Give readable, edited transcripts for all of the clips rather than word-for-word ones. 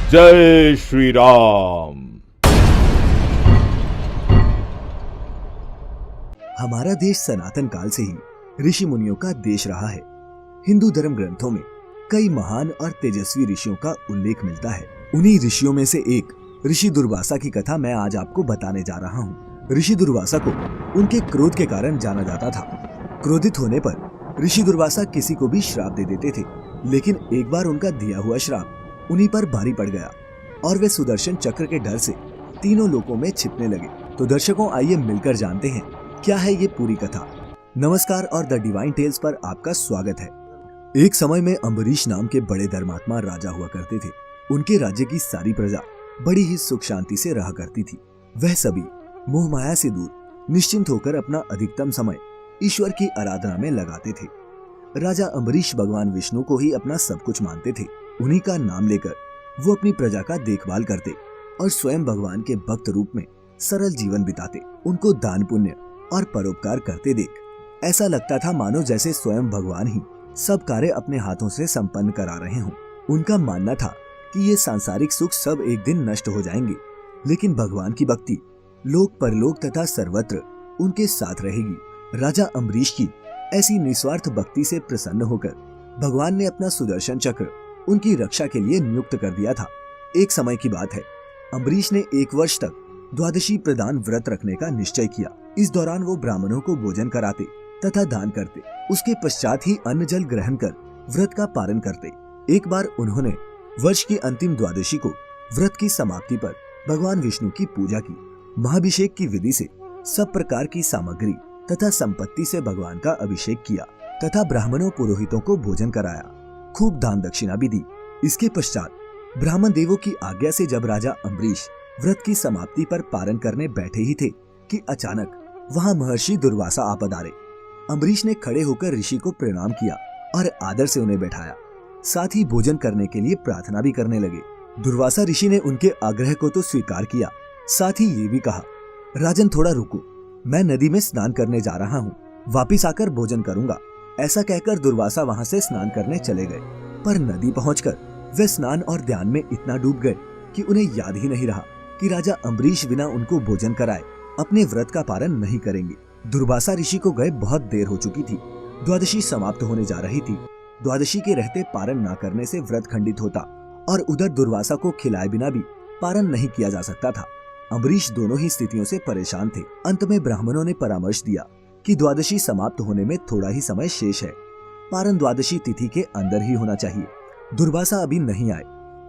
जय श्री राम। हमारा देश सनातन काल से ही ऋषि मुनियों का देश रहा है। हिंदू धर्म ग्रंथों में कई महान और तेजस्वी ऋषियों का उल्लेख मिलता है। उन्हीं ऋषियों में से एक ऋषि दुर्वासा की कथा मैं आज आपको बताने जा रहा हूँ। ऋषि दुर्वासा को उनके क्रोध के कारण जाना जाता था। क्रोधित होने पर ऋषि दुर्वासा किसी को भी श्राप दे देते थे, लेकिन एक बार उनका दिया हुआ श्राप उन्हीं पर भारी पड़ गया और वे सुदर्शन चक्र के डर से तीनों लोकों में छिपने लगे। तो दर्शकों, आइए मिलकर जानते हैं क्या है ये पूरी कथा। नमस्कार और द डिवाइन टेल्स पर आपका स्वागत है। एक समय में अम्बरीश नाम के बड़े धर्मात्मा राजा हुआ करते थे। उनके राज्य की सारी प्रजा बड़ी ही सुख शांति से रहा करती थी। वह सभी मोह माया से दूर निश्चिंत होकर अपना अधिकतम समय ईश्वर की आराधना में लगाते थे। राजा अम्बरीश भगवान विष्णु को ही अपना सब कुछ मानते थे। उन्हीं का नाम लेकर वो अपनी प्रजा का देखभाल करते और स्वयं भगवान के भक्त रूप में सरल जीवन बिताते। उनको दान पुण्य और परोपकार करते देख ऐसा लगता था मानो जैसे स्वयं भगवान ही सब कार्य अपने हाथों से संपन्न करा रहे हों। उनका मानना था कि ये सांसारिक सुख सब एक दिन नष्ट हो जाएंगे, लेकिन भगवान की भक्ति लोक परलोक तथा सर्वत्र उनके साथ रहेगी। राजा अम्बरीश की ऐसी निस्वार्थ भक्ति से प्रसन्न होकर भगवान ने अपना सुदर्शन चक्र उनकी रक्षा के लिए नियुक्त कर दिया था। एक समय की बात है, अम्बरीश ने 1 वर्ष तक द्वादशी प्रदान व्रत रखने का निश्चय किया। इस दौरान वो ब्राह्मणों को भोजन कराते तथा दान करते। उसके पश्चात ही अन्न जल ग्रहण कर व्रत का पालन करते। एक बार उन्होंने वर्ष की अंतिम द्वादशी को व्रत की समाप्ति पर भगवान विष्णु की पूजा की। महाभिषेक की विधि से सब प्रकार की सामग्री तथा संपत्ति से भगवान का अभिषेक किया तथा ब्राह्मणों पुरोहितों को भोजन कराया। खूब दान दक्षिणा भी दी। इसके पश्चात ब्राह्मण देवों की आज्ञा से जब राजा अम्बरीश व्रत की समाप्ति पर पारण करने बैठे ही थे कि अचानक वहां महर्षि दुर्वासा आ पधारे। अम्बरीश ने खड़े होकर ऋषि को प्रणाम किया और आदर से उन्हें बैठाया। साथ ही भोजन करने के लिए प्रार्थना भी करने लगे। दुर्वासा ऋषि ने उनके आग्रह को तो स्वीकार किया, साथ ही ये भी कहा, राजन थोड़ा रुको, मैं नदी में स्नान करने जा रहा हूँ, वापिस आकर भोजन करूंगा। ऐसा कहकर दुर्वासा वहां से स्नान करने चले गए। पर नदी पहुंचकर वे स्नान और ध्यान में इतना डूब गए कि उन्हें याद ही नहीं रहा कि राजा अम्बरीश बिना उनको भोजन कराए अपने व्रत का पालन नहीं करेंगे। दुर्वासा ऋषि को गए बहुत देर हो चुकी थी। द्वादशी समाप्त होने जा रही थी। द्वादशी के रहते पारण न करने से व्रत खंडित होता और उधर दुर्वासा को खिलाए बिना भी पारण नहीं किया जा सकता था। अम्बरीश दोनों ही स्थितियों से परेशान थे। अंत में ब्राह्मणों ने परामर्श दिया कि द्वादशी समाप्त होने में थोड़ा ही समय शेष है, पारण द्वादशी तिथि के अंदर ही होना चाहिए। दुर्वासा अभी नहीं आए,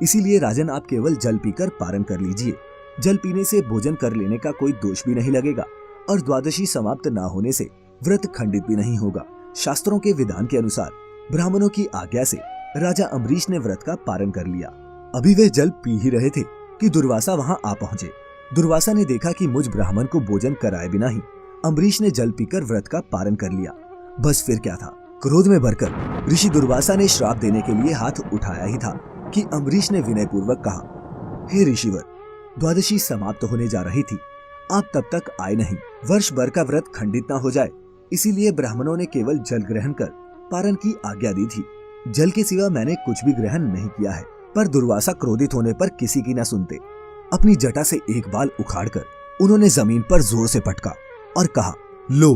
इसीलिए राजन आप केवल जल पीकर पारण कर लीजिए। जल पीने से भोजन कर लेने का कोई दोष भी नहीं लगेगा और द्वादशी समाप्त ना होने से व्रत खंडित भी नहीं होगा। शास्त्रों के विधान के अनुसार ब्राह्मणों की आज्ञा से राजा अम्बरीश ने व्रत का पारण कर लिया। अभी वे जल पी ही रहे थे कि दुर्वासा वहां आ पहुंचे। दुर्वासा ने देखा कि मुझ ब्राह्मण को भोजन कराए बिना ही अम्बरीश ने जल पीकर व्रत का पारण कर लिया। बस फिर क्या था, क्रोध में भरकर ऋषि दुर्वासा ने श्राप देने के लिए हाथ उठाया ही था कि अम्बरीश ने विनय पूर्वक कहा, हे ऋषिवर, द्वादशी समाप्त होने जा रही थी, आप तब तक आए नहीं। वर्ष भर का व्रत खंडित न हो जाए, इसीलिए ब्राह्मणों ने केवल जल ग्रहण कर पारण की आज्ञा दी थी। जल के सिवा मैंने कुछ भी ग्रहण नहीं किया है। पर दुर्वासा क्रोधित होने पर किसी की न सुनते। अपनी जटा से एक बाल उखाड़कर उन्होंने जमीन पर जोर से पटका और कहा, लो,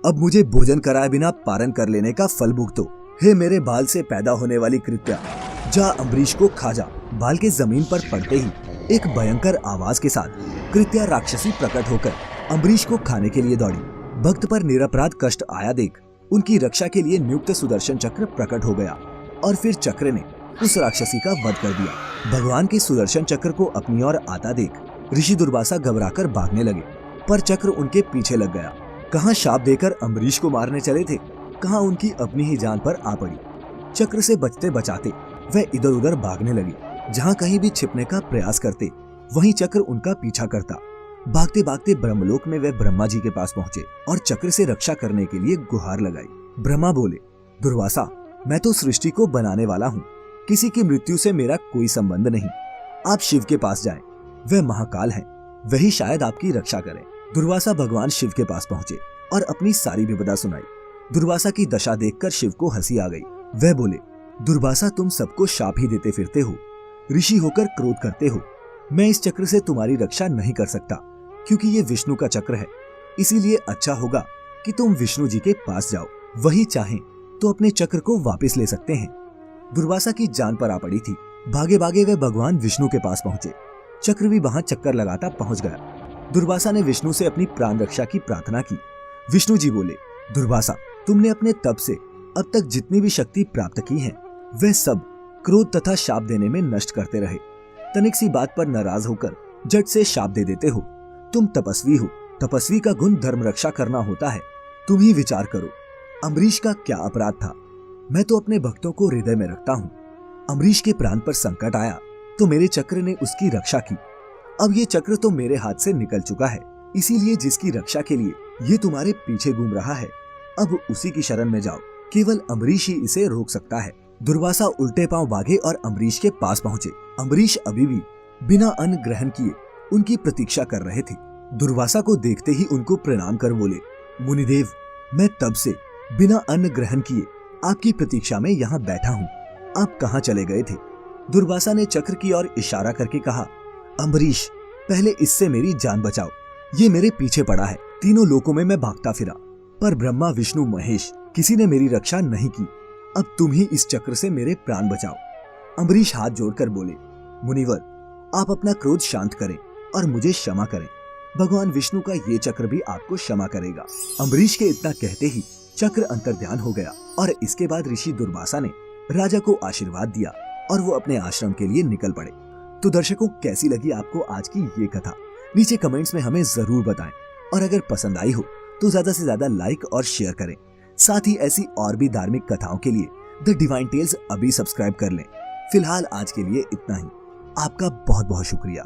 अब मुझे भोजन कराए बिना पारण कर लेने का फल भुगतो। हे मेरे बाल से पैदा होने वाली कृत्या, जा अम्बरीश को खा जा। बाल के जमीन पर पड़ते ही एक भयंकर आवाज के साथ कृत्या राक्षसी प्रकट होकर अम्बरीश को खाने के लिए दौड़ी। भक्त पर निरपराध कष्ट आया देख उनकी रक्षा के लिए नियुक्त सुदर्शन चक्र प्रकट हो गया और फिर चक्र ने उस राक्षसी का वध कर दिया। भगवान के सुदर्शन चक्र को अपनी ओर आता देख ऋषि दुर्वासा घबराकर भागने लगे, पर चक्र उनके पीछे लग गया। कहाँ शाप देकर अम्बरीश को मारने चले थे, कहाँ उनकी अपनी ही जान पर आ पड़ी। चक्र से बचते बचाते वे इधर उधर भागने लगे। जहाँ कहीं भी छिपने का प्रयास करते, वहीं चक्र उनका पीछा करता। भागते भागते ब्रह्मलोक में वे ब्रह्मा जी के पास पहुंचे और चक्र से रक्षा करने के लिए गुहार लगाई। ब्रह्मा बोले, दुर्वासा, मैं तो सृष्टि को बनाने वाला हूँ, किसी की मृत्यु से मेरा कोई संबंध नहीं। आप शिव के पास जाएं, वे महाकाल हैं, वही शायद आपकी रक्षा करें। दुर्वासा भगवान शिव के पास पहुंचे और अपनी सारी विपदा सुनाई। दुर्वासा की दशा देखकर शिव को हंसी आ गई। वह बोले, दुर्वासा, तुम सबको शाप ही देते फिरते हो, ऋषि होकर क्रोध करते हो। मैं इस चक्र से तुम्हारी रक्षा नहीं कर सकता, क्योंकि ये विष्णु का चक्र है। इसीलिए अच्छा होगा कि तुम विष्णु जी के पास जाओ। वही चाहें तो अपने चक्र को वापस ले सकते हैं। दुर्वासा की जान पर आ पड़ी थी। भागे भागे वे भगवान विष्णु के पास पहुंचे। चक्र भी वहां चक्कर लगाता पहुंच गया। दुर्वासा ने विष्णु से अपनी प्राण रक्षा की प्रार्थना की। विष्णु जी बोले, दुर्वासा, तुमने अपने तप से अब तक जितनी भी शक्ति प्राप्त की है, वह सब क्रोध तथा शाप देने में नष्ट करते रहे। तनिक सी बात पर नाराज होकर झट से शाप दे देते हो। तुम तपस्वी हो। तपस्वी का गुण धर्म रक्षा करना होता है। तुम ही विचार करो, अम्बरीश का क्या अपराध था? मैं तो अपने भक्तों को हृदय में रखता हूँ। अम्बरीश के प्राण पर संकट आया तो मेरे चक्र ने उसकी रक्षा की। अब ये चक्र तो मेरे हाथ से निकल चुका है, इसीलिए जिसकी रक्षा के लिए ये तुम्हारे पीछे घूम रहा है, अब उसी की शरण में जाओ। केवल अम्बरीश ही इसे रोक सकता है। दुर्वासा उल्टे पांव भागे और अम्बरीश के पास पहुंचे। अम्बरीश अभी भी बिना अन्न ग्रहण किए उनकी प्रतीक्षा कर रहे थे। दुर्वासा को देखते ही उनको प्रणाम कर बोले, मुनिदेव, मैं तब से बिना अन्न ग्रहण किए आपकी प्रतीक्षा में यहाँ बैठा हूँ। आप कहाँ चले गए थे? दुर्वासा ने चक्र की ओर इशारा करके कहा, अम्बरीश, पहले इससे मेरी जान बचाओ। ये मेरे पीछे पड़ा है। तीनों लोकों में मैं भागता फिरा, पर ब्रह्मा, विष्णु, महेश किसी ने मेरी रक्षा नहीं की। अब तुम ही इस चक्र से मेरे प्राण बचाओ। अम्बरीश हाथ जोड़कर बोले, मुनिवर, आप अपना क्रोध शांत करें और मुझे क्षमा करें। भगवान विष्णु का ये चक्र भी आपको क्षमा करेगा। अम्बरीश के इतना कहते ही चक्र अंतर्ध्यान हो गया और इसके बाद ऋषि दुर्वासा ने राजा को आशीर्वाद दिया और वो अपने आश्रम के लिए निकल पड़े। तो दर्शकों, कैसी लगी आपको आज की ये कथा? नीचे कमेंट्स में हमें जरूर बताएं और अगर पसंद आई हो तो ज्यादा से ज्यादा लाइक और शेयर करें। साथ ही ऐसी और भी धार्मिक कथाओं के लिए द डिवाइन टेल्स अभी सब्सक्राइब कर लें। फिलहाल आज के लिए इतना ही। आपका बहुत बहुत शुक्रिया।